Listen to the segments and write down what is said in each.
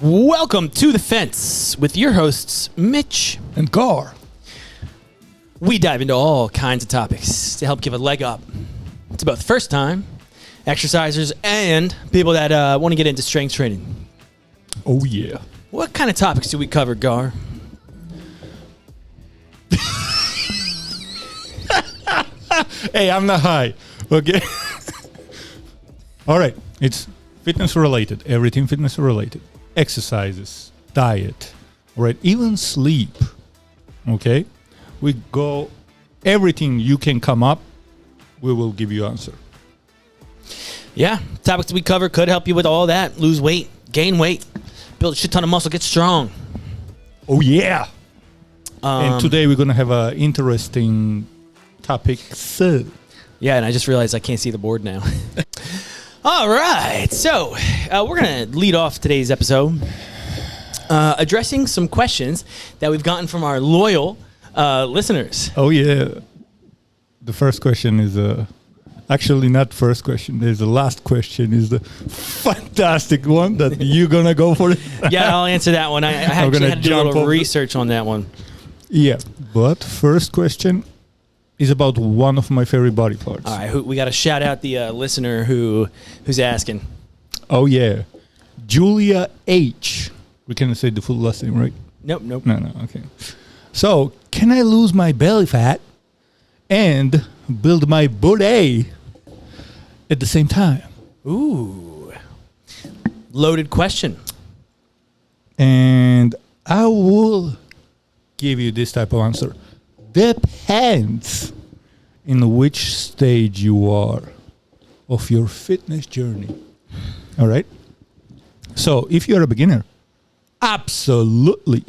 Welcome to The Fence with your hosts, Mitch and Gar. We dive into all kinds of topics to help give a leg up to both first-time exercisers and people that want to get into strength training. Oh, yeah. What kind of topics do we cover, Gar? Hey, I'm not high. Okay. All right. It's fitness related. Everything fitness related. Exercises, diet, all right? Even sleep. Okay. We go everything you can come up. We will give you answer. Yeah, topics we cover could help you with all that. Lose weight, gain weight, build a shit ton of muscle, get strong. Oh, yeah. And today we're going to have an interesting topic. So, yeah, and I just realized I can't see the board now. All right, so we're going to lead off today's episode addressing some questions that we've gotten from our loyal listeners. oh, yeah. The first question is actually not first question. There's the last question is the fantastic one that you're going to go for it. Yeah, I'll answer that one. I actually had to do a little research on that one. Yeah, but first question is about one of my favorite body parts. All right, we got to shout out the listener who's asking. Oh, yeah. Julia H. We can say the full last name, right? Nope. No, okay. So, can I lose my belly fat and build my booty at the same time? Ooh. Loaded question. And I will give you this type of answer. Depends in which stage you are of your fitness journey. All right? So, if you're a beginner, absolutely.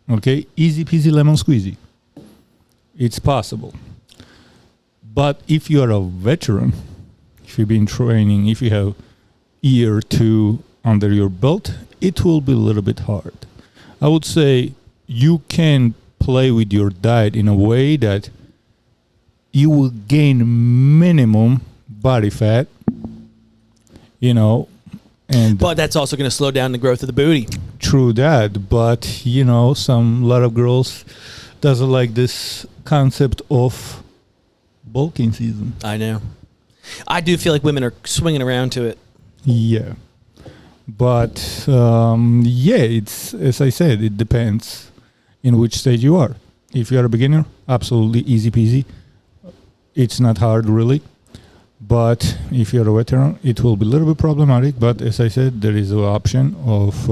Okay? Easy peasy lemon squeezy. It's possible. But if you're a veteran, if you've been training, if you have year or two under your belt, it will be a little bit hard. I would say you can play with your diet in a way that you will gain minimum body fat, and But that's also going to slow down the growth of the booty. True that, but lot of girls doesn't like this concept of bulking season. I know. I do feel like women are swinging around to it. Yeah. But it's, as I said, it depends in which stage you are. If you are a beginner, absolutely easy peasy. It's not hard really. But if you're a veteran, it will be a little bit problematic. But as I said, there is an option of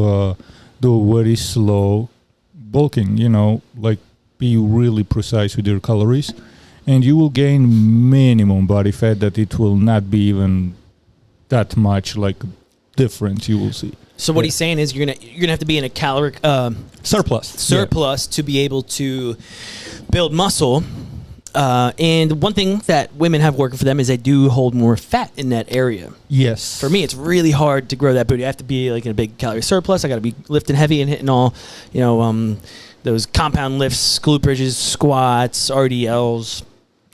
do very slow bulking, like be really precise with your calories. And you will gain minimum body fat that it will not be even that much like difference you will see. So what he's saying is you're gonna have to be in a caloric surplus to be able to build muscle. And one thing that women have working for them is they do hold more fat in that area. Yes. For me, it's really hard to grow that booty. I have to be like in a big calorie surplus. I got to be lifting heavy and hitting all, those compound lifts, glute bridges, squats, RDLs.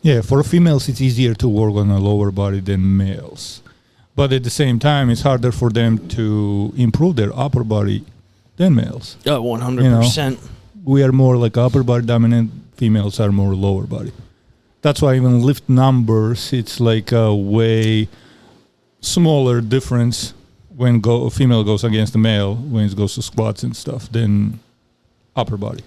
Yeah, for females, it's easier to work on a lower body than males. But at the same time, it's harder for them to improve their upper body than males. Oh, 100%. We are more like upper body dominant. Females are more lower body. That's why even lift numbers, it's like a way smaller difference when a female goes against the male when it goes to squats and stuff than upper body.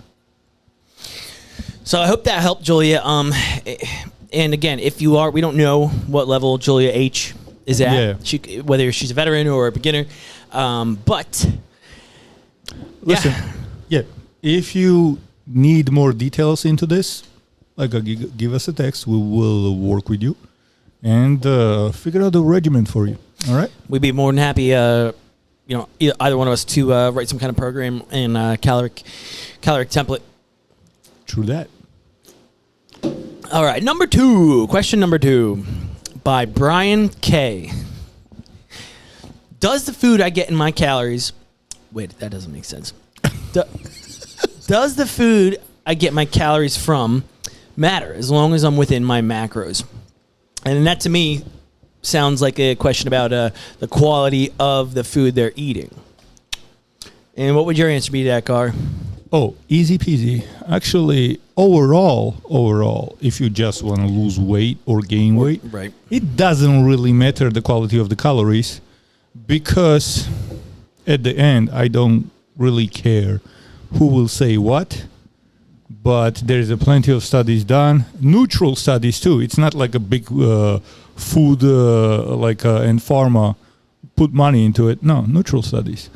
So I hope that helped, Julia. And again, if you are, we don't know what level Julia H is at, whether she's a veteran or a beginner. But listen, if you need more details into this, give us a text. We will work with you and figure out the regimen for you. All right? We'd be more than happy, either one of us to write some kind of program and caloric template. True that. All right, question number 2 by Bryan K. Does the food I get in my calories... Wait, that doesn't make sense. Does the food I get my calories from matter as long as I'm within my macros? And that to me sounds like a question about the quality of the food they're eating. And what would your answer be to that, Car? Oh, easy peasy. Actually, overall, if you just want to lose weight or gain weight, Right. it doesn't really matter the quality of the calories, because at the end, I don't really care who will say what. But there's a plenty of studies done, neutral studies too. It's not like a big food and pharma put money into it. No, neutral studies.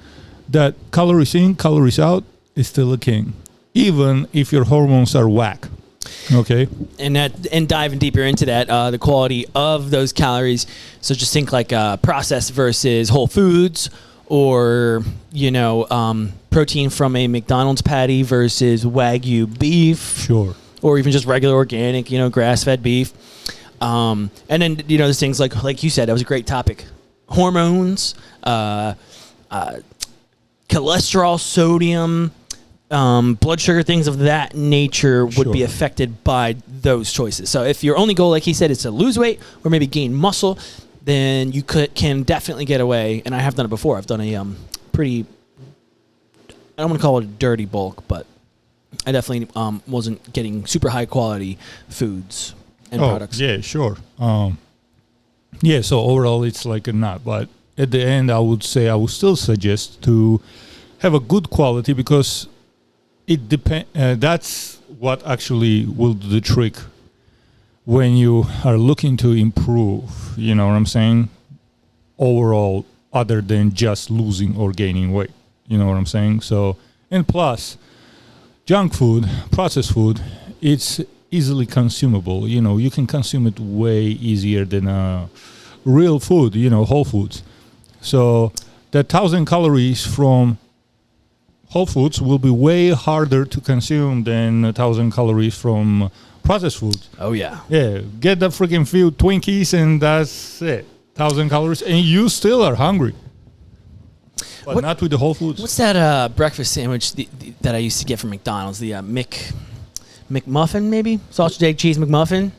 That calories in, calories out is still a king, even if your hormones are whack. Okay. And diving deeper into that, the quality of those calories. So just think like processed versus whole foods, or protein from a McDonald's patty versus Wagyu beef. Sure. Or even just regular organic, grass-fed beef. And then there's things like you said, that was a great topic. Hormones, cholesterol, sodium, blood sugar, things of that nature would be affected by those choices. So if your only goal, like he said, is to lose weight or maybe gain muscle, then you can definitely get away. And I have done it before. I've done a pretty, I don't want to call it a dirty bulk, but I definitely wasn't getting super high quality foods and products. Yeah, sure. So overall it's like a nut, but at the end I would still suggest to have a good quality, because it that's what actually will do the trick when you are looking to improve, you know what I'm saying, overall, other than just losing or gaining weight. You know what I'm saying? So, and plus, junk food, processed food, it's easily consumable. You can consume it way easier than real food, whole foods. So the 1,000 calories from whole foods will be way harder to consume than 1,000 calories from processed foods. Oh, yeah. Yeah, get the freaking few Twinkies and that's it. 1,000 calories and you still are hungry. But not with the whole foods. What's that breakfast sandwich that I used to get from McDonald's? The McMuffin, maybe? Sausage, egg, cheese McMuffin?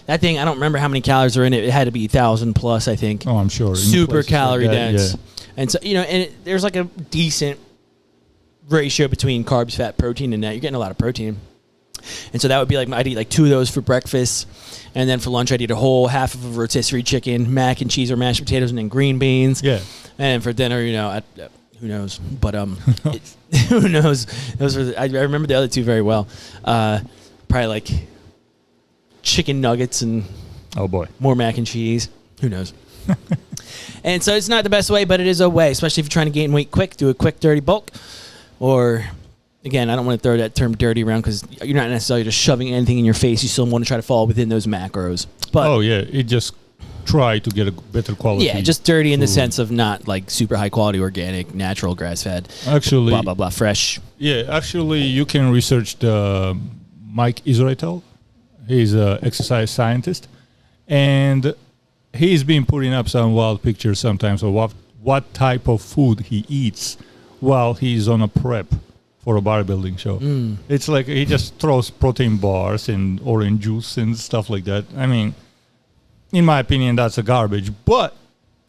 That thing, I don't remember how many calories are in it. It had to be 1,000 plus, I think. Oh, I'm sure. Super calorie dense. Yeah. And so, there's like a decent ratio between carbs, fat, protein in that. You're getting a lot of protein. And so that would be like, I'd eat like 2 of those for breakfast. And then for lunch, I'd eat a whole half of a rotisserie chicken, mac and cheese or mashed potatoes, and then green beans. Yeah. And for dinner, who knows? But who knows? Those were I remember the other 2 very well. Probably like chicken nuggets and oh boy, more mac and cheese. Who knows? And so it's not the best way, but it is a way, especially if you're trying to gain weight quick. Do a quick, dirty bulk. Or, again, I don't want to throw that term dirty around because you're not necessarily just shoving anything in your face. You still want to try to fall within those macros. But it just try to get a better quality. Yeah, just dirty in the sense of not like super high quality, organic, natural, grass-fed. Actually, blah, blah, blah, fresh. Yeah, actually, you can research the Mike Israetel. He's an exercise scientist. And he's been putting up some wild pictures sometimes of what type of food he eats while he's on a prep for a bodybuilding show. It's like he just throws protein bars and orange juice and stuff like that. I mean, in my opinion, that's a garbage. But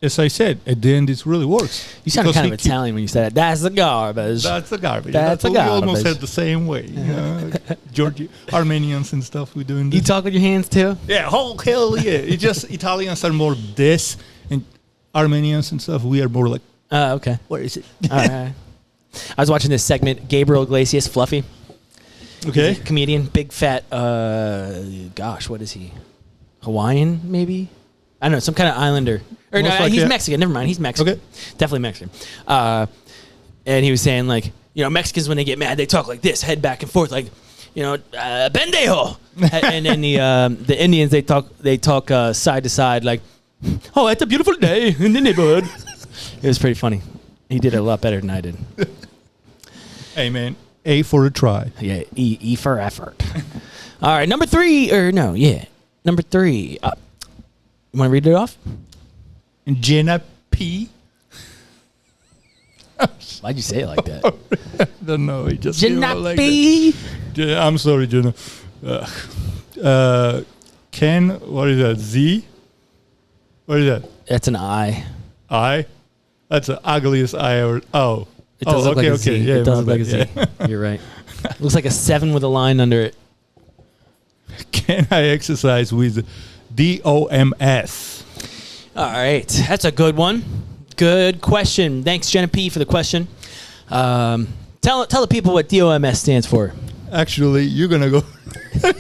as I said, at the end, it really works. You sounded kind of Italian when you said that. That's the garbage. That's the garbage. That's the we garbage. almost said the same way. Georgia, Armenians and stuff, we're doing this. You talk with your hands too? Yeah, hell yeah. It's just Italians are more this, and Armenians and stuff, we are more like, okay. what is it? All right. I was watching this segment, Gabriel Iglesias, Fluffy. Okay. He's a comedian, big fat, what is he? Hawaiian, maybe? I don't know, some kind of islander. Or no, he's Mexican. Never mind, he's Mexican. Okay. Definitely Mexican. And he was saying, like, Mexicans, when they get mad, they talk like this, head back and forth, like, pendejo. And then the Indians, they talk side to side, like, oh, it's a beautiful day in the neighborhood. It was pretty funny. He did it a lot better than I did. Hey, man. A for a try. Yeah, E for effort. All right, number 3. Number 3. You want to read it off? Jenna P. Why'd you say it like that? I don't know. It just Jenna like P. I'm sorry, Jenna. Ken, what is that? Z? What is that? That's an I. I? That's the ugliest I ever. Oh. It does look like a Z. Yeah, it does look my like a Z. bad, You're right. Looks like a 7 with a line under it. Can I exercise with DOMS? All right. That's a good one. Good question. Thanks, Jenna P, for the question. Tell the people what DOMS stands for. Actually, you're going to go. All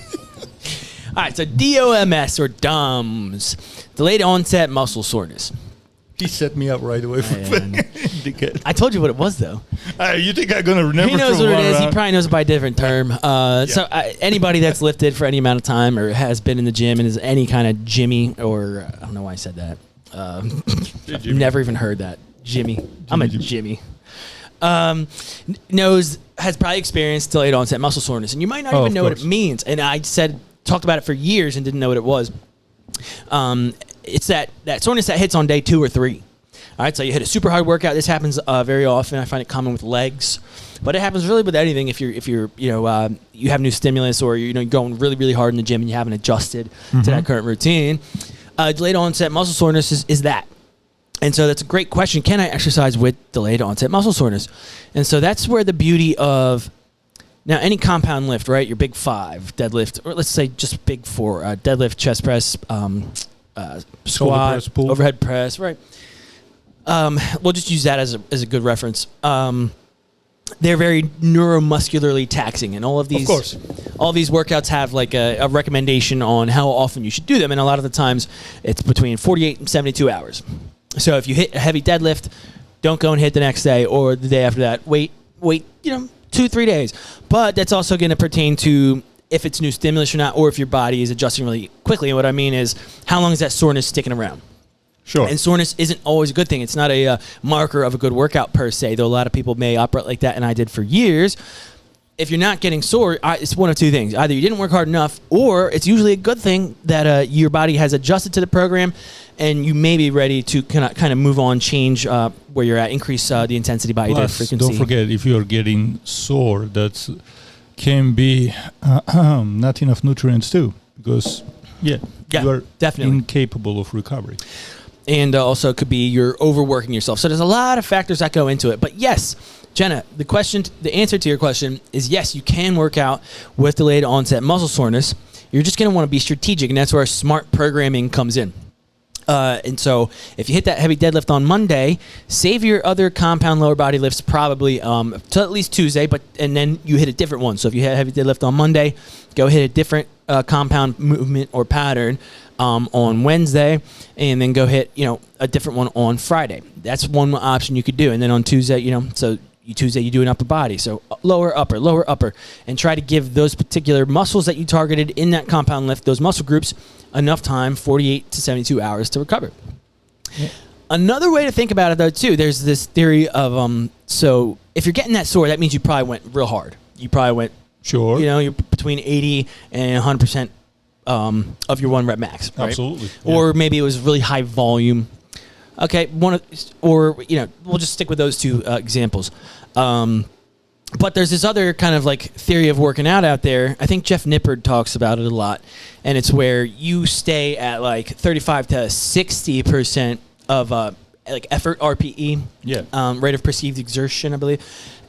right. So DOMS, or DOMS, delayed onset muscle soreness. He set me up right away for I told you what it was, though. You think I'm going to remember? He knows from what it is. round? He probably knows it by a different term. So anybody that's lifted for any amount of time or has been in the gym and is any kind of Jimmy, or I don't know why I said that. I've never even heard that. Jimmy. I'm a Jimmy. Has probably experienced delayed onset muscle soreness. And you might not even know what it means. And I talked about it for years and didn't know what it was. It's that soreness that hits on day 2 or 3. All right, so you hit a super hard workout. This happens very often. I find it common with legs, but it happens really with anything. If you're you have new stimulus, or you're going really really hard in the gym and you haven't adjusted to that current routine. Delayed onset muscle soreness is that. And so that's a great question. Can I exercise with delayed onset muscle soreness? And so that's where the beauty of now any compound lift, right? Your big 5 deadlift, or let's say just big 4 deadlift, chest press. Squat, press, pull. overhead press, right? We'll just use that as a good reference. They're very neuromuscularly taxing, and all of these workouts have like a recommendation on how often you should do them, and a lot of the times it's between 48 and 72 hours. So if you hit a heavy deadlift, don't go and hit the next day or the day after that. Wait, 2-3 days. But that's also going to pertain to if it's new stimulus or not, or if your body is adjusting really quickly. And what I mean is, how long is that soreness sticking around? Sure. And soreness isn't always a good thing. It's not a marker of a good workout per se, though a lot of people may operate like that, and I did for years. If you're not getting sore, it's one of two things. Either you didn't work hard enough, or it's usually a good thing that your body has adjusted to the program, and you may be ready to kind of move on, change where you're at, increase the intensity by either frequency. Don't forget, if you're getting sore, that's can be not enough nutrients too, because you are definitely incapable of recovery. And also it could be you're overworking yourself. So there's a lot of factors that go into it. But yes, Jenna, the answer to your question is yes, you can work out with delayed onset muscle soreness. You're just going to want to be strategic, and that's where smart programming comes in. And so if you hit that heavy deadlift on Monday, save your other compound lower body lifts probably to at least Tuesday, and then you hit a different one. So if you hit a heavy deadlift on Monday, go hit a different compound movement or pattern on Wednesday, and then go hit a different one on Friday. That's one option you could do. And then on Tuesday, Tuesday you do an upper body, so lower, upper, and try to give those particular muscles that you targeted in that compound lift, those muscle groups, enough time, 48 to 72 hours to recover. Yeah. Another way to think about it, though, too, there's this theory of, so if you're getting that sore, that means you probably went real hard. You probably went, sure, you're between 80 and 100% of your 1 rep max, right? Absolutely. Or maybe it was really high volume. Okay, we'll just stick with those two examples. But there's this other kind of like theory of working out there. I think Jeff Nippard talks about it a lot, and it's where you stay at like 35 to 60% of like effort, RPE, rate of perceived exertion, I believe,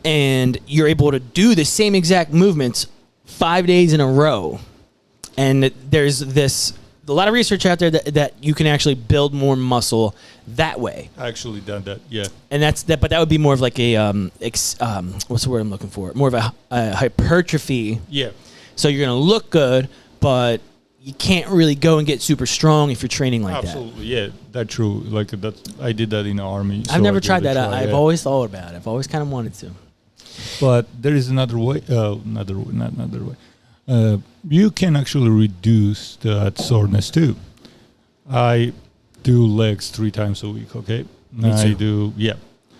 and you're able to do the same exact movements 5 days in a row. And there's a lot of research out there that you can actually build more muscle that way. I actually done that, yeah. And but that would be more of like a what's the word I'm looking for? More of a hypertrophy. Yeah. So you're gonna look good, but you can't really go and get super strong if you're training like that. Absolutely, yeah, that's true. Like I did that in the army. I've never tried that. I've always thought about it. I've always kind of wanted to. But there is another way. Another way. You can actually reduce that soreness too. I do legs 3 times a week, okay? Me too. I do, yeah.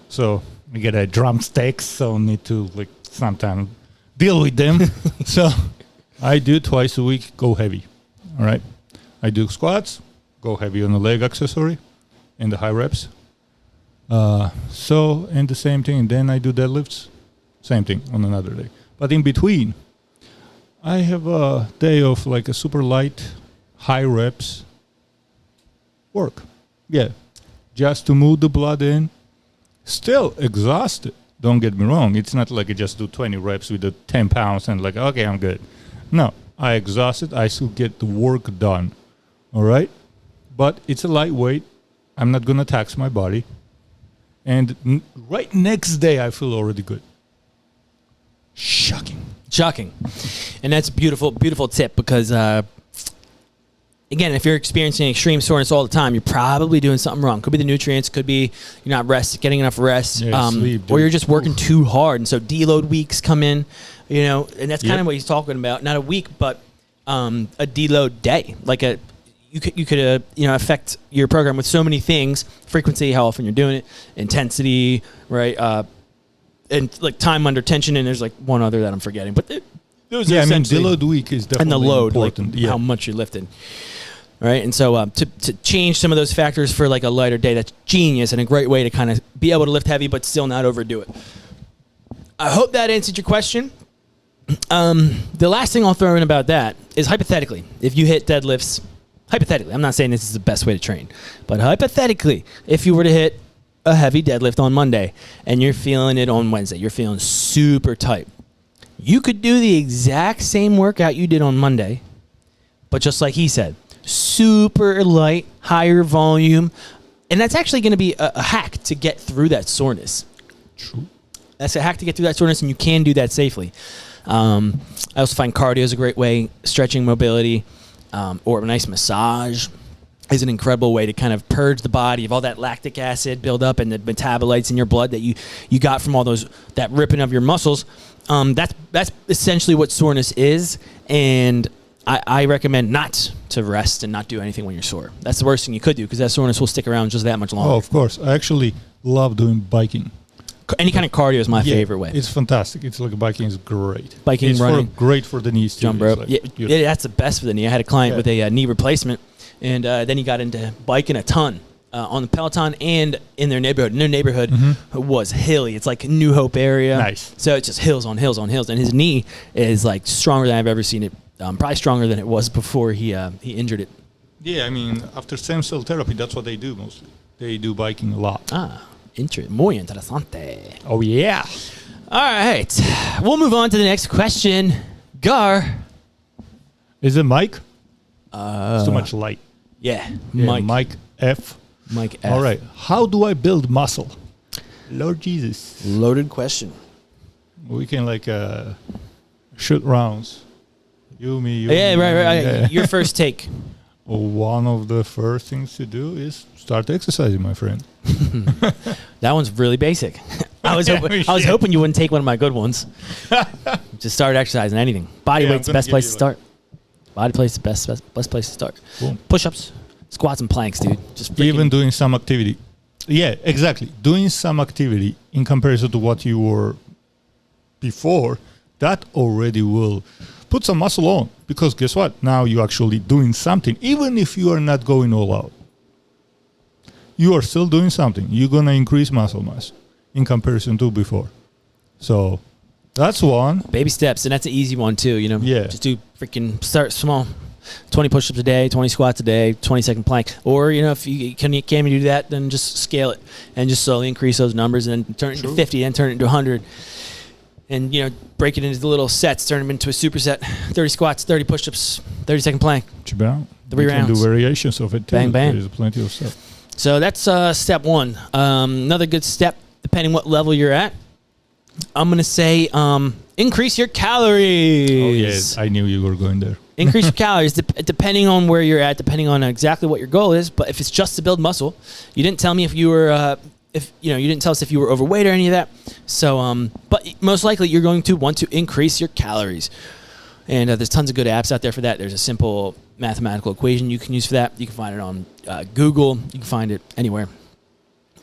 So I get a drumsticks, so need to like sometimes deal with them. So I do twice a week, go heavy, all right? I do squats, go heavy on the leg accessory and the high reps. And the same thing, and then I do deadlifts, same thing on another day. But in between, I have a day of like a super light, high reps work. Yeah. Just to move the blood in. Still exhausted, Don't get me wrong. It's not like I just do 20 reps with the 10 pounds and like, okay, I'm good. No, I exhausted. I still get the work done. All right? But it's a lightweight. I'm not going to tax my body. And right next day, I feel already good. Shocking. And that's a beautiful, beautiful tip because, again, if you're experiencing extreme soreness all the time, you're probably doing something wrong. Could be the nutrients, could be you're not getting enough rest, sleep, or you're just working too hard. And so deload weeks come in, and that's kind of what he's talking about. Not a week, but a deload day. Like you could affect your program with so many things: frequency, how often you're doing it, intensity, right? And like time under tension, and there's like one other that I'm forgetting, but those are deload week is definitely and the load, important. Like how much you're lifting, right? And so to change some of those factors for like a lighter day, that's genius and a great way to kind of be able to lift heavy but still not overdo it. I hope that answered your question. The last thing I'll throw in about that is hypothetically, if you hit deadlifts, hypothetically, I'm not saying this is the best way to train, but hypothetically, if you were to hit a heavy deadlift on Monday and you're feeling it on Wednesday, you're feeling super tight, you could do the exact same workout you did on Monday, but just like he said, super light, higher volume, and that's actually going to be a hack to get through that soreness. True. That's a hack to get through that soreness, and you can do that safely. I also find cardio is a great way, stretching, mobility, or a nice massage is an incredible way to kind of purge the body of all that lactic acid buildup and the metabolites in your blood that you got from all that ripping of your muscles. That's essentially what soreness is, and I recommend not to rest and not do anything when you're sore. That's the worst thing you could do because that soreness will stick around just that much longer. Oh, of course. I actually love doing biking. Any kind of cardio is my favorite way. It's fantastic. It's like biking is great. Biking, running. Great for the knees too. Jump rope. Yeah, that's the best for the knee. I had a client with a knee replacement. And then he got into biking a ton on the Peloton and in their neighborhood. And their neighborhood was hilly. It's like New Hope area. Nice. So it's just hills on hills on hills. And his knee is like stronger than I've ever seen it. Probably stronger than it was before he injured it. Yeah, I mean, after stem cell therapy, that's what they do mostly. They do biking a lot. Muy interesante. Oh, yeah. All right. We'll move on to the next question. Gar. Is it Mike? It's too much light. Yeah, Mike F. Mike F. All right. How do I build muscle? Lord Jesus. Loaded question. We can shoot rounds. You, me, Yeah, me, right. Yeah. Your first take. One of the first things to do is start exercising, my friend. That one's really basic. I was hoping you wouldn't take one of my good ones. Just start exercising, anything. Body weight's the best place to start. Body place, best place to start. Boom. Push-ups, squats, and planks, dude. Just even doing some activity. Yeah, exactly. Doing some activity in comparison to what you were before, that already will put some muscle on. Because guess what? Now you're actually doing something. Even if you are not going all out, you are still doing something. You're going to increase muscle mass in comparison to before. So that's one. Baby steps, and that's an easy one too, Yeah. Just start small. 20 push-ups a day, 20 squats a day, 20-second plank. Or, if you can't do that, then just scale it and just slowly increase those numbers and then turn it into 50, then turn it into 100. And, break it into the little sets, turn them into a superset. 30 squats, 30 push-ups, 30-second plank. 3 rounds. You can do variations of it too. Bang, bang. There's plenty of stuff. So that's step one. Another good step, depending what level you're at, I'm going to say increase your calories. Oh, yes. I knew you were going there. Increase your calories depending on where you're at, depending on exactly what your goal is. But if it's just to build muscle, you didn't tell me if you were, you didn't tell us if you were overweight or any of that. So, but most likely you're going to want to increase your calories. And there's tons of good apps out there for that. There's a simple mathematical equation you can use for that. You can find it on Google. You can find it anywhere.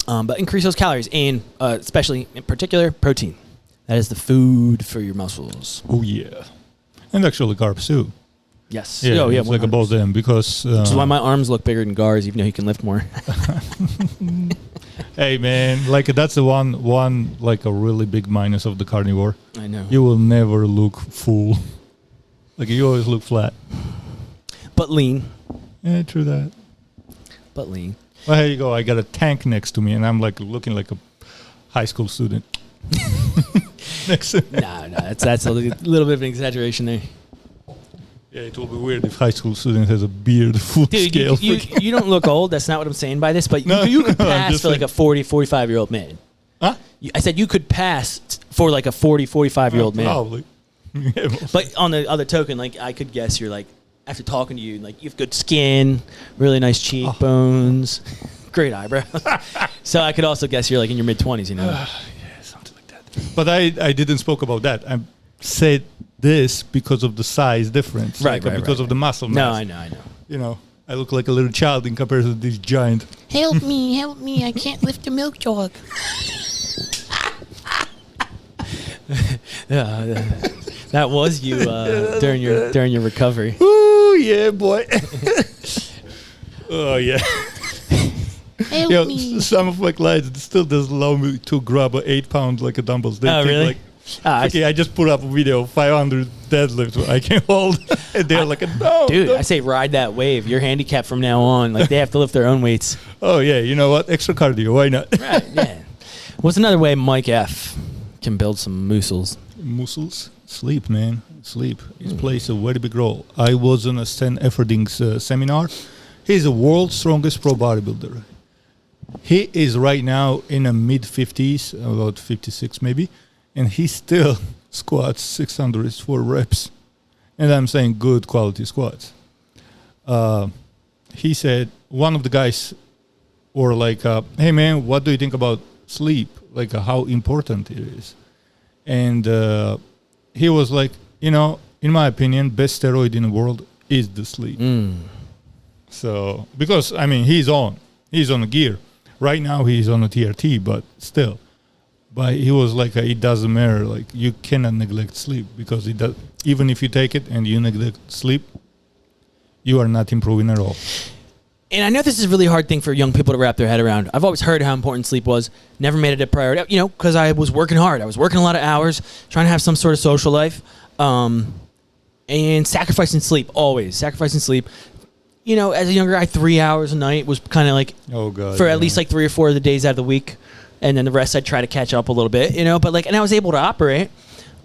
But increase those calories and especially in particular protein. That is the food for your muscles. Oh, yeah. And actually carbs too. Yes. Yeah, it's like about them because... which is why my arms look bigger than Gar's, even though he can lift more. Hey, man, that's the one a really big minus of the carnivore. I know. You will never look full. You always look flat. But lean. Yeah, true that. But lean. Well, here you go. I got a tank next to me, and I'm looking like a high school student. Next. No, that's a little bit of an exaggeration there. Yeah, it will be weird if high school student has a beard full Dude, scale. you don't look old. That's not what I'm saying by this, but No, you could no, I'm pass just for like a 40, 45-year-old man. Huh? I said you could pass for like a 40, 45-year-old man. Probably. Yeah, But on the other token, like I could guess you're like, after talking to you, like you have good skin, really nice cheekbones, great eyebrows. So I could also guess you're like in your mid-20s, you know? Yeah, something like that. But I didn't spoke about that. I said this because of the size difference. Right. Because of the muscle mass. No, I know. You know, I look like a little child in comparison to this giant. Help me, I can't lift a milk jug. That was you during your recovery. Ooh, yeah, boy. Oh, yeah. Help me. Some of my clients still doesn't allow me to grab 8 pounds like a dumbbells. They think really? like, okay, I just put up a video of 500 deadlifts I can hold. And they're like, no. Dude, no. I say ride that wave. You're handicapped from now on. Like they have to lift their own weights. Oh, yeah, you know what? Extra cardio, why not? Right, yeah. What's another way Mike F can build some muscles? Muscles? Sleep, man. Sleep. It plays a very big role. I was on a Stan Efferding's seminar. He's the world's strongest pro bodybuilder. He is right now in the mid-50s, about 56 maybe, and he still squats 604 reps. And I'm saying good quality squats. He said, one of the guys, or like, hey man, what do you think about sleep? Like how important it is. And he was like, you know, in my opinion, best steroid in the world is the sleep. So, because, I mean, he's on a gear. Right now he's on a TRT, but still. But he was like, it doesn't matter. Like, you cannot neglect sleep because it does, even if you take it and you neglect sleep, you are not improving at all. And I know this is a really hard thing for young people to wrap their head around. I've always heard how important sleep was. Never made it a priority, you know, because I was working hard. I was working a lot of hours, trying to have some sort of social life, and sacrificing sleep, always. Sacrificing sleep. You know, as a younger guy, 3 hours a night was kind of like, for at least like 3 or 4 of the days out of the week. And then the rest I'd try to catch up a little bit, you know. But like, and I was able to operate.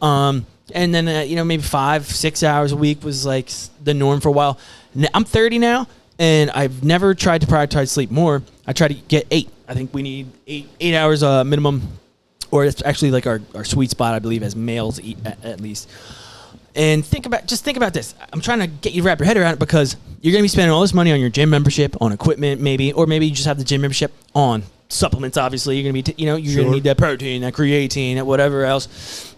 And then, you know, maybe 5-6 hours a week was like the norm for a while. I'm 30 now. And I've never tried to prioritize sleep more. I try to get 8. I think we need 8 hours minimum, or it's actually like our sweet spot, I believe, as males eat at least. And think about this. I'm trying to get you to wrap your head around it because you're going to be spending all this money on your gym membership, on equipment maybe, or maybe you just have the gym membership on supplements. Obviously, you're going to be, you're going to need that protein, that creatine, that whatever else.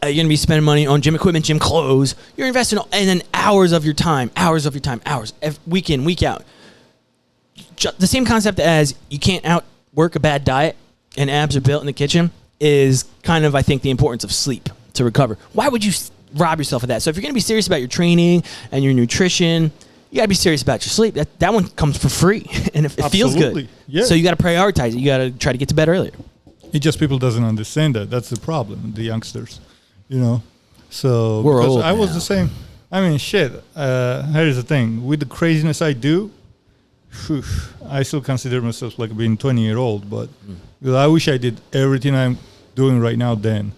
You're going to be spending money on gym equipment, gym clothes. You're investing, and then hours of your time, week in, week out. The same concept as you can't outwork a bad diet and abs are built in the kitchen is kind of, I think, the importance of sleep to recover. Why would you rob yourself of that? So if you're going to be serious about your training and your nutrition, you got to be serious about your sleep. That one comes for free, and it feels good. Yeah. So you got to prioritize it. You got to try to get to bed earlier. It just people doesn't understand that. That's the problem, the youngsters. You know, so we're because old I was now. the same. I mean, shit. Here's the thing: with the craziness I do, I still consider myself like being 20-year-old. But because I wish I did everything I'm doing right now then,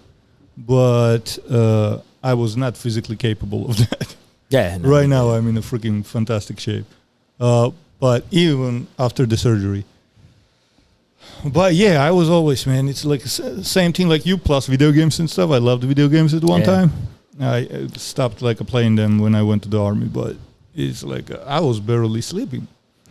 but I was not physically capable of that. Yeah. No. Right now, I'm in a freaking fantastic shape. But even after the surgery. But yeah, I was always, man, it's like same thing like you, plus video games and stuff. I loved video games at one time. I stopped like playing them when I went to the army, but it's like I was barely sleeping.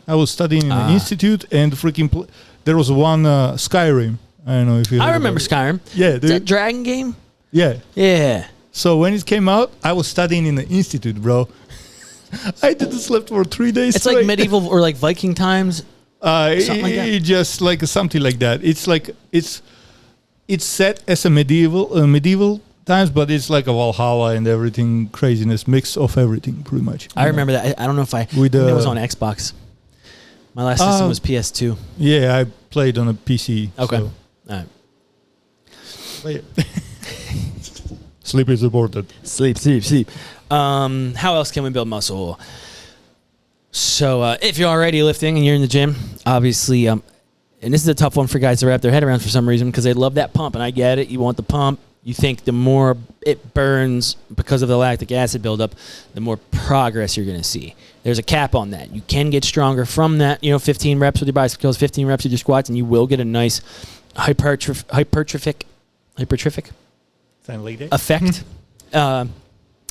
I was studying in an institute and freaking there was one Skyrim. I don't know if you I remember Skyrim. Yeah, Is that Dragon game? Yeah. Yeah. So when it came out, I was studying in the institute, bro. I didn't sleep for 3 days It's straight. like medieval or like Viking times. Something like that. Just like something like that. It's like it's set as a medieval times, but it's like a Valhalla and everything, craziness, mix of everything, pretty much. I remember that. I don't know if I think it was on Xbox. My last system was PS2. Yeah, I played on a PC. Okay. So. All right. But yeah. Sleep is important. Sleep. How else can we build muscle? So if you're already lifting and you're in the gym, obviously and this is a tough one for guys to wrap their head around for some reason because they love that pump, and I get it. You want the pump. You think the more it burns because of the lactic acid buildup, the more progress you're going to see. There's a cap on that. You can get stronger from that. 15 reps with your bicycle curls, 15 reps with your squats, and you will get a nice hypertrophic effect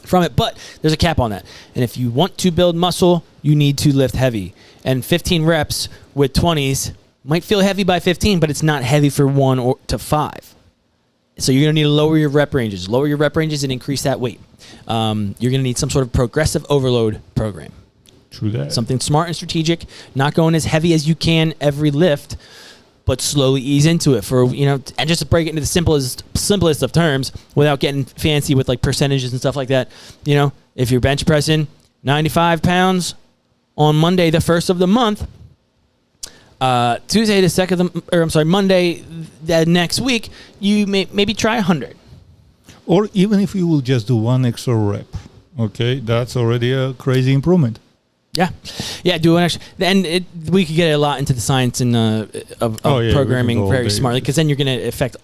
from it. But there's a cap on that. And if you want to build muscle, you need to lift heavy. And 15 reps with 20s might feel heavy by 15, but it's not heavy for 1 to 5. So you're going to need to lower your rep ranges. Lower your rep ranges and increase that weight. You're going to need some sort of progressive overload program. True that. Something smart and strategic, not going as heavy as you can every lift, but slowly ease into it and just to break it into the simplest of terms without getting fancy with like percentages and stuff like that. If you're bench pressing 95 pounds on Monday, the first of the month, Tuesday the second, Monday that next week, you maybe try 100. Or even if you will just do 1 extra rep, okay, that's already a crazy improvement. Yeah, do an extra. And we could get a lot into the science and of programming very smartly because then you're going to affect.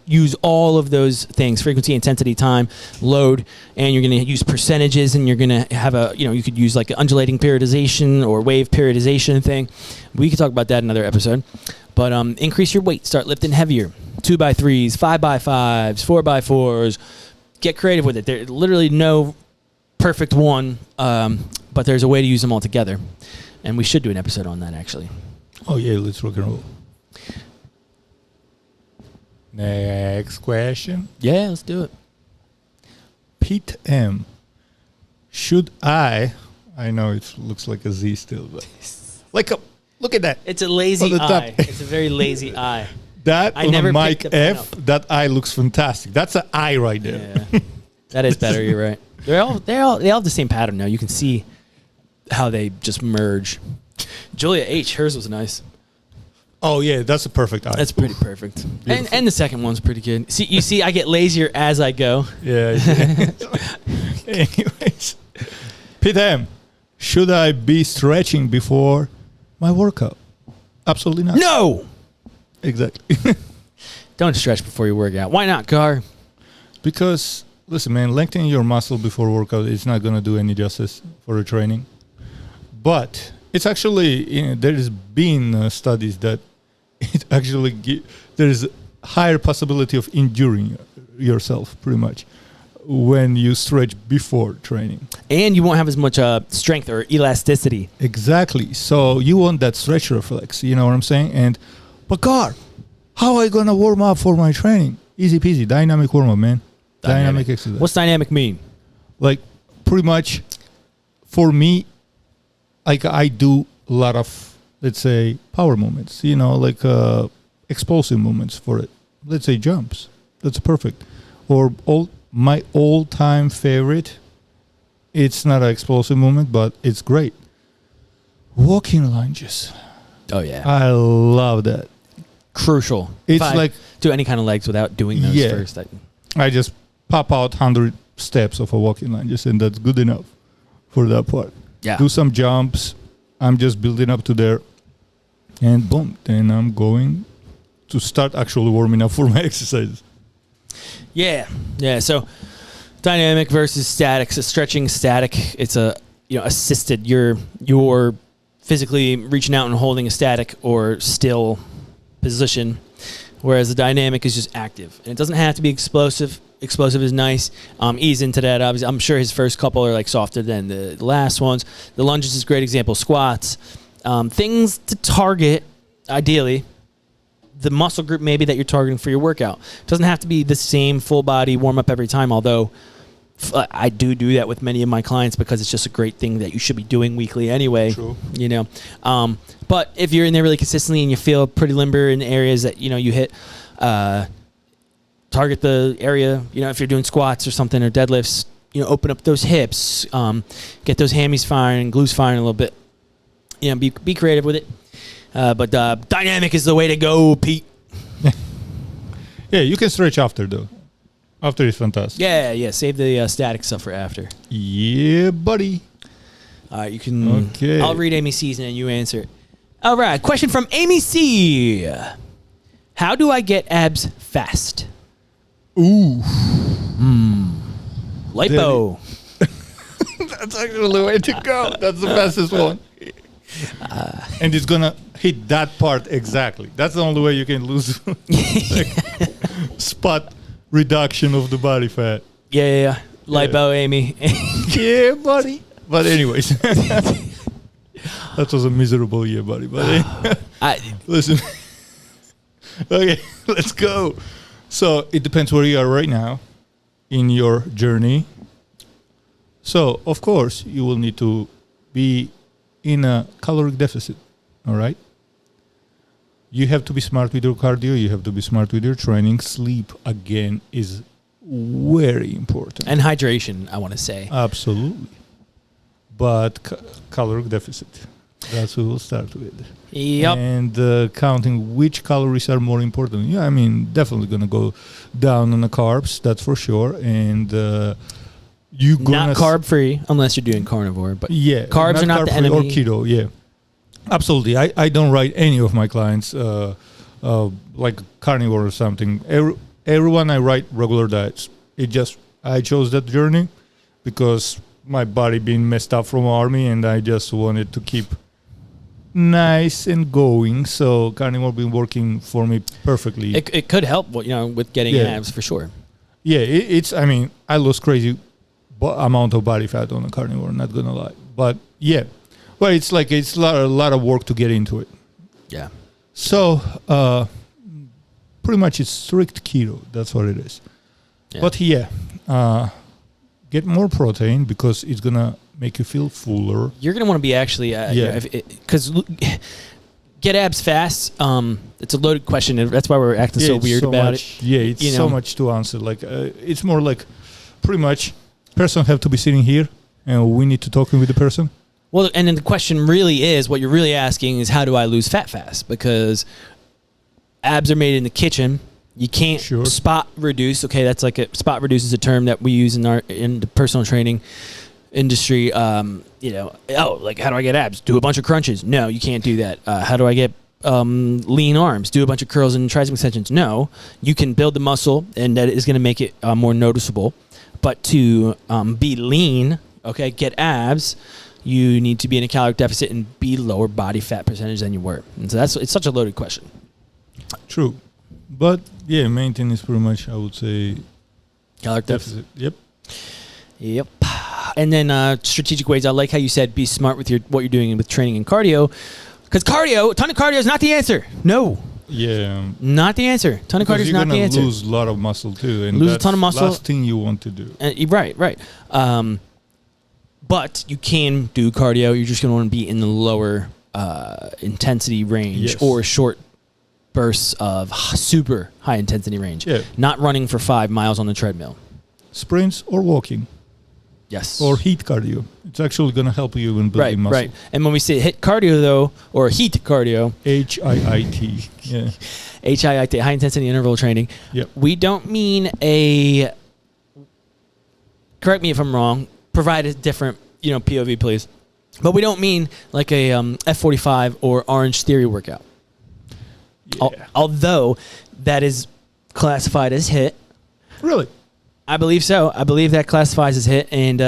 Use all of those things: frequency, intensity, time, load, and you're going to use percentages, and you're going to have you could use like an undulating periodization or wave periodization thing. We could talk about that in another episode. But increase your weight, start lifting heavier, 2x3s, 5x5s, 4x4s. Get creative with it. There's literally no perfect one, but there's a way to use them all together, and we should do an episode on that actually. Oh yeah, let's rock and roll. Next question. Yeah, let's do it. Pete M. Should I know it looks like a Z still, but look at that. It's a lazy eye. It's a very lazy eye. That I never Mike F. That eye looks fantastic. That's an eye right there. Yeah. That is better. You're right. They all have the same pattern now. You can see how they just merge. Julia H. Hers was nice. Oh yeah, that's a perfect eye. That's pretty perfect. And the second one's pretty good. See, I get lazier as I go. Yeah. Anyways, Pete M. Should I be stretching before my workout? Absolutely not. No. Exactly. Don't stretch before you work out. Why not, Gar? Because listen, man, lengthening your muscle before workout is not going to do any justice for the training. But it's actually there's been studies that it actually there is a higher possibility of injuring yourself pretty much when you stretch before training. And you won't have as much strength or elasticity. Exactly. So you want that stretch reflex, you know what I'm saying? But God, how am I going to warm up for my training? Easy peasy. Dynamic warm up, man. Dynamic exercise. What's dynamic mean? Like pretty much for me, like I do a lot of, let's say, power movements, like explosive movements for it. Let's say jumps. That's perfect. Or my all-time favorite, it's not an explosive movement, but it's great. Walking lunges. Oh, yeah. I love that. Crucial. It's like do any kind of legs without doing those first. I just pop out 100 steps of a walking lunges, and that's good enough for that part. Yeah. Do some jumps. I'm just building up to there, and boom. Then I'm going to start actually warming up for my exercises. Yeah. So dynamic versus static. So stretching static. It's assisted. You're physically reaching out and holding a static or still position, whereas the dynamic is just active. And it doesn't have to be explosive. Explosive is nice. Ease into that. Obviously, I'm sure his first couple are like softer than the last ones. The lunges is a great example. Squats, things to target. Ideally, the muscle group maybe that you're targeting for your workout. It doesn't have to be the same full body warm up every time. Although I do that with many of my clients because it's just a great thing that you should be doing weekly anyway. True. But if you're in there really consistently and you feel pretty limber in areas that you hit. Target the area, if you're doing squats or something or deadlifts, open up those hips, get those hammies firing, glutes firing a little bit. Be creative with it. But dynamic is the way to go, Pete. Yeah, you can stretch after though. After is fantastic. Yeah. Save the static stuff for after. Yeah, buddy. All right, you can. Okay. I'll read Amy C's and you answer it. All right. Question from Amy C. How do I get abs fast? Ooh. Lipo. That's actually the way to go. That's the fastest one. And it's gonna hit that part exactly. That's the only way you can lose spot reduction of the body fat. Yeah. Lipo, Amy. Yeah, buddy. But anyways, that was a miserable year, buddy. But listen, okay, let's go. So it depends where you are right now in your journey. So of course you will need to be in a caloric deficit. All right. You have to be smart with your cardio. You have to be smart with your training. Sleep again is very important. And hydration, I want to say. Absolutely. But caloric deficit. That's what we'll start with. Yep. And counting which calories are more important. Yeah, I mean, definitely going to go down on the carbs. That's for sure. And you not carb free unless you're doing carnivore. But yeah, carbs are not the enemy. Or keto, yeah. Absolutely. I don't write any of my clients like carnivore or something. Everyone I write regular diets. I chose that journey because my body being messed up from army and I just wanted to keep nice and going. So carnivore been working for me perfectly. It could help, with getting abs for sure. Yeah, it's. I mean, I lost crazy amount of body fat on a carnivore. Not gonna lie, but yeah, well, it's a lot of work to get into it. Yeah. So pretty much it's strict keto. That's what it is. Yeah. But yeah, get more protein because it's gonna make you feel fuller. You're gonna want to be actually, because get abs fast. It's a loaded question. That's why we're acting so weird about it. Yeah, it's so much to answer. Like it's more like pretty much person have to be sitting here, and we need to talk with the person. Well, and then the question really is, what you're really asking is, how do I lose fat fast? Because abs are made in the kitchen. You can't spot reduce. Okay, that's like spot reduce is a term that we use in the personal training industry. How do I get abs? Do a bunch of crunches. No, you can't do that. How do I get lean arms? Do a bunch of curls and tricep extensions. No, you can build the muscle, and that is going to make it more noticeable. But to be lean, get abs, you need to be in a caloric deficit and be lower body fat percentage than you were. And so it's such a loaded question. True. But yeah, maintain is pretty much, I would say, caloric deficit. Yep. And then strategic ways. I like how you said be smart with what you're doing with training and cardio, because a ton of cardio is not the answer. No. Yeah. Not the answer. Ton of cardio is not the answer. You're going to lose a lot of muscle too, and lose a ton of muscle. Last thing you want to do. Right. But you can do cardio. You're just going to want to be in the lower intensity range or short bursts of super high intensity range. Yeah. Not running for 5 miles on the treadmill. Sprints or walking. Yes. Or heat cardio. It's actually going to help you in building muscle. Right. And when we say hit cardio, though, or heat cardio. HIIT. Yeah. HIIT, high intensity interval training. Yep. We don't mean correct me if I'm wrong, provide a different, POV, please. But we don't mean like a F45 or Orange Theory workout. Yeah. Although that is classified as HIIT. Really? I believe so. I believe that classifies as HIIT, and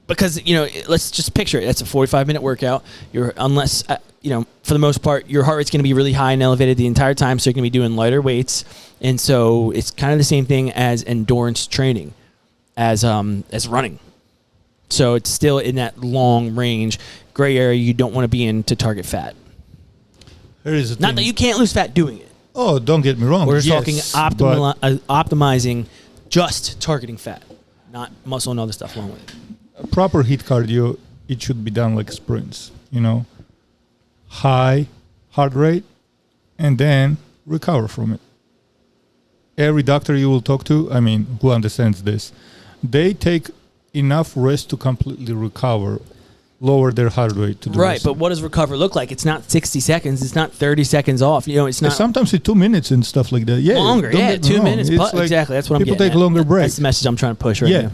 because let's just picture it. That's a 45-minute workout. Unless for the most part, your heart rate's going to be really high and elevated the entire time, so you're going to be doing lighter weights, and so it's kind of the same thing as endurance training, as running. So it's still in that long range gray area you don't want to be in to target fat. Not that you can't lose fat doing it. Oh, don't get me wrong. We're just talking optimizing just targeting fat, not muscle and other stuff along with it. Proper heat cardio, it should be done like sprints, high heart rate, and then recover from it. Every doctor you will talk to, who understands this, they take enough rest to completely recover, lower their heart rate to the rest. But what does recover look like? It's not 60 seconds. It's not 30 seconds off. It's not. Sometimes it's 2 minutes and stuff like that. Yeah, longer. Yeah, 2 minutes. Exactly. That's what I'm getting at. People take longer breaks. That's the message I'm trying to push right now.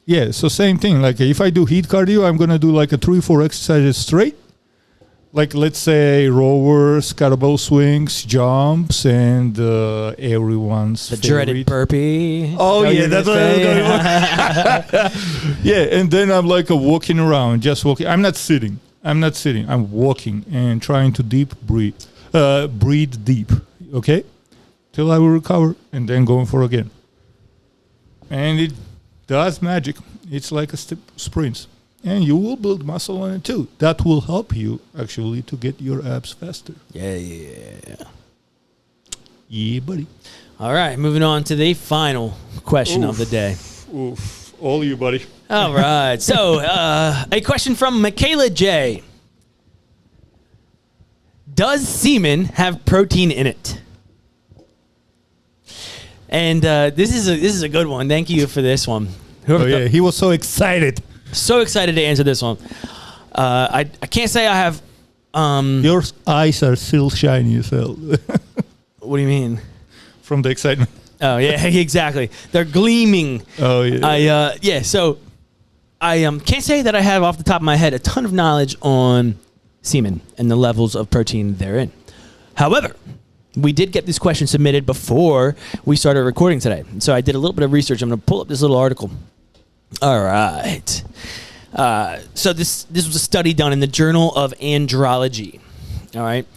Yeah, so same thing. Like if I do heat cardio, I'm gonna do like a 3-4 exercises straight. Like let's say rowers, kettlebell swings, jumps, and everyone's The favorite. dreaded burpee. Oh Is yeah, that that's what what you're I gonna was going for. Yeah, and then I'm like walking around, just walking. I'm not sitting. I'm walking and trying to breathe deep. Okay, till I will recover, and then going for again. And it does magic. It's like a sprint. And you will build muscle on it too. That will help you actually to get your abs faster. Yeah. Yeah, buddy. All right, moving on to the final question of the day. Oof. All you, buddy. All right. So, a question from Michaela J. Does semen have protein in it? And this is a good one. Thank you for this one. Oh yeah, he was so excited. So excited to answer this one. I can't say I have. Your eyes are still shiny as hell What do you mean? from the excitement. Oh yeah, exactly. They're gleaming. Oh yeah. So I can't say that I have off the top of my head a ton of knowledge on semen and the levels of protein therein. However, we did get this question submitted before we started recording today, so I did a little bit of research. I'm going to pull up this little article. All right. So this was a study done in the Journal of Andrology. All right.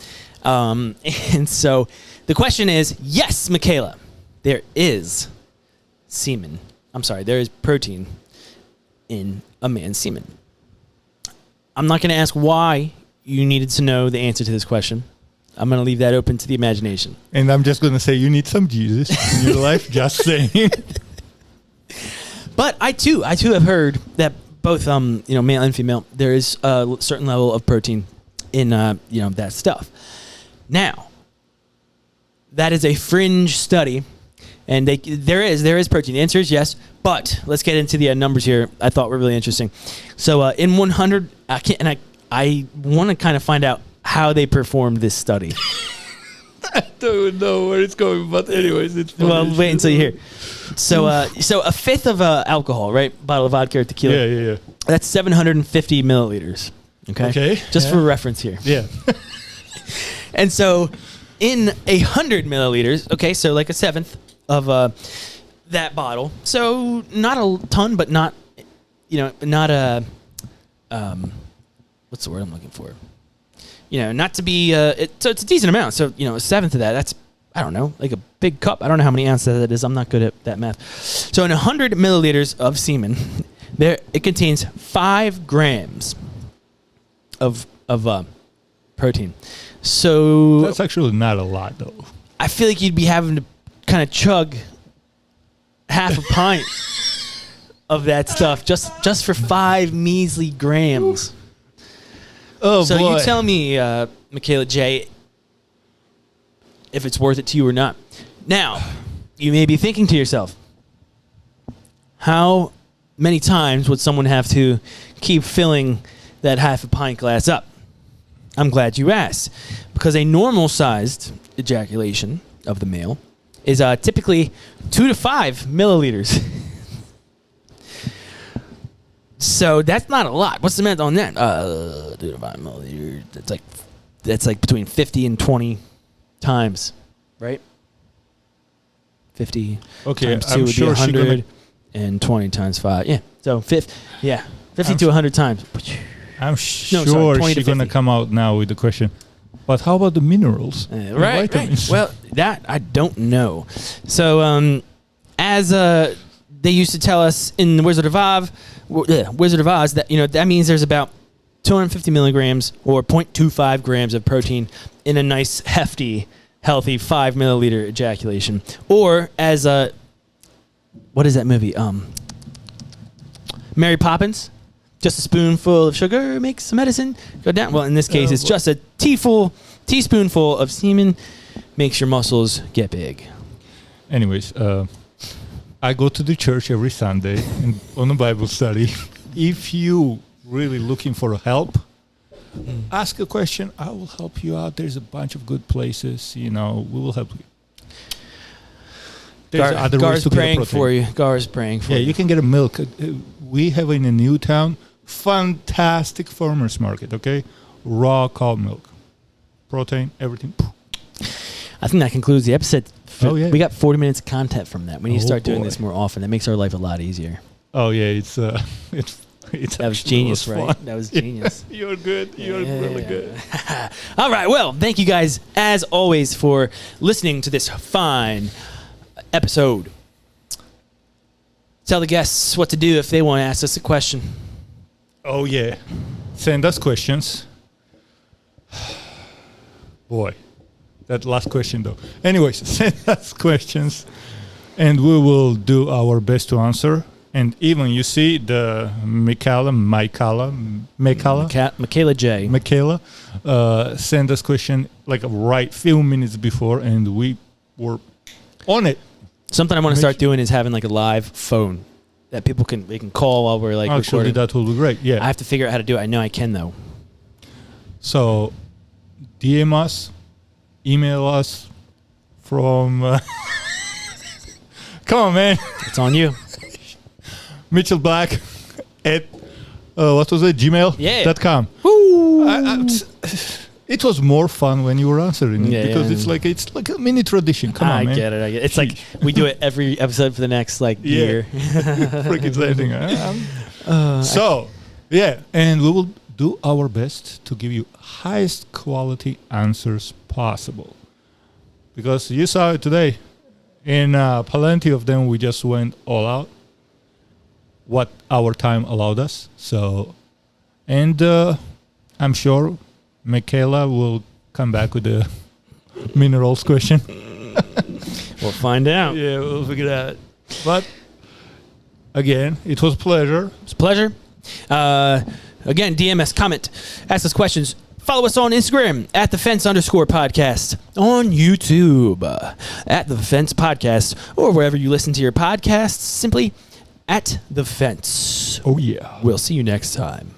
And so the question is, yes, Michaela, there is semen. I'm sorry, there is protein in a man's semen. I'm not going to ask why you needed to know the answer to this question. I'm going to leave that open to the imagination. And I'm just going to say you need some Jesus in your life. Just saying. But I too have heard that both male and female, there is a certain level of protein in that stuff. Now, that is a fringe study, and there is protein. The answer is yes, but let's get into the numbers here. I thought were really interesting. So in 100, I want to kind of find out how they performed this study. I don't know where it's going, but anyways, it's funny. Well, wait until you hear. So a fifth of alcohol, right? Bottle of vodka or tequila. Yeah. That's 750 milliliters. Okay. Just for reference here. Yeah. And so, in 100 milliliters, okay, so like a seventh of that bottle. So not a ton, but not a what's the word I'm looking for? Not to be, so it's a decent amount. So, a seventh of that, that's, I don't know, like a big cup. I don't know how many ounces that is. I'm not good at that math. So in 100 milliliters of semen, it contains 5 grams of protein. So That's actually not a lot, though. I feel like you'd be having to kind of chug half a pint of that stuff just for 5 measly grams. Oh, so boy. you tell me, Michaela J, if it's worth it to you or not. Now, you may be thinking to yourself, how many times would someone have to keep filling that half a pint glass up? I'm glad you asked, because a normal-sized ejaculation of the male is typically 2 to 5 milliliters. So that's not a lot. What's the math on that? 2 to 5 milliliters. That's like between 50 and 20 times, right? 50 times 2 would be 100, and 20 times 5. Yeah. So 50 to 100 times. I'm sure she's going to come out now with the question, but how about the minerals? Right. Well, that I don't know. So as they used to tell us in the Wizard of Oz that that means there's about 250 milligrams or 0.25 grams of protein in a nice hefty healthy 5 milliliter ejaculation, or as what is that movie, Mary Poppins, just a spoonful of sugar makes the medicine go down. Well, in this case, it's just a teaspoonful of semen makes your muscles get big. Anyways, I go to the church every Sunday on a Bible study. If you really looking for help, ask a question. I will help you out. There's a bunch of good places. We will help you. There's other ways to get a protein. Gar's praying for you. Yeah, you can get a milk. we have in a new town fantastic farmers market. Okay, raw cow milk, protein, everything. I think that concludes the episode. Oh, yeah. We got 40 minutes of content from that. We need to Oh, start doing boy. this more often. That makes our life a lot easier. Oh yeah, it's That was actually genius, was right? fun. That was genius. You're good. You're really good. All right. Well, thank you guys, as always, for listening to this fine episode. Tell the guests what to do if they want to ask us a question. Oh yeah, send us questions. Boy, that last question though. Anyways, send us questions, and we will do our best to answer. And even you see the Michaela Michaela J. send us question like right few minutes before, and we were on it. Something I want to start doing is having like a live phone that people can call while we're like Actually, recording. that will be great. Yeah. I have to figure out how to do it. I know I can though. So, DM us, email us from. Come on, man. It's on you. Mitchell Black at what was it? Gmail.com. Woo! It was more fun when you were answering it because yeah. it's like a mini tradition. Come on, I man. get it. It's like we do it every episode for the next year. Freaking same thing. So, yeah, and we will do our best to give you highest quality answers possible. Because you saw it today. In plenty of them, we just went all out. What our time allowed us. So, and I'm sure Michaela will come back with a minerals question. We'll find out. Yeah, we'll figure it out. But again, it was a pleasure. It's a pleasure. Again, DMS, comment, ask us questions. Follow us on Instagram at @thefence_podcast, on YouTube at The Fence Podcast, or wherever you listen to your podcasts, simply at The Fence. Oh, yeah. We'll see you next time.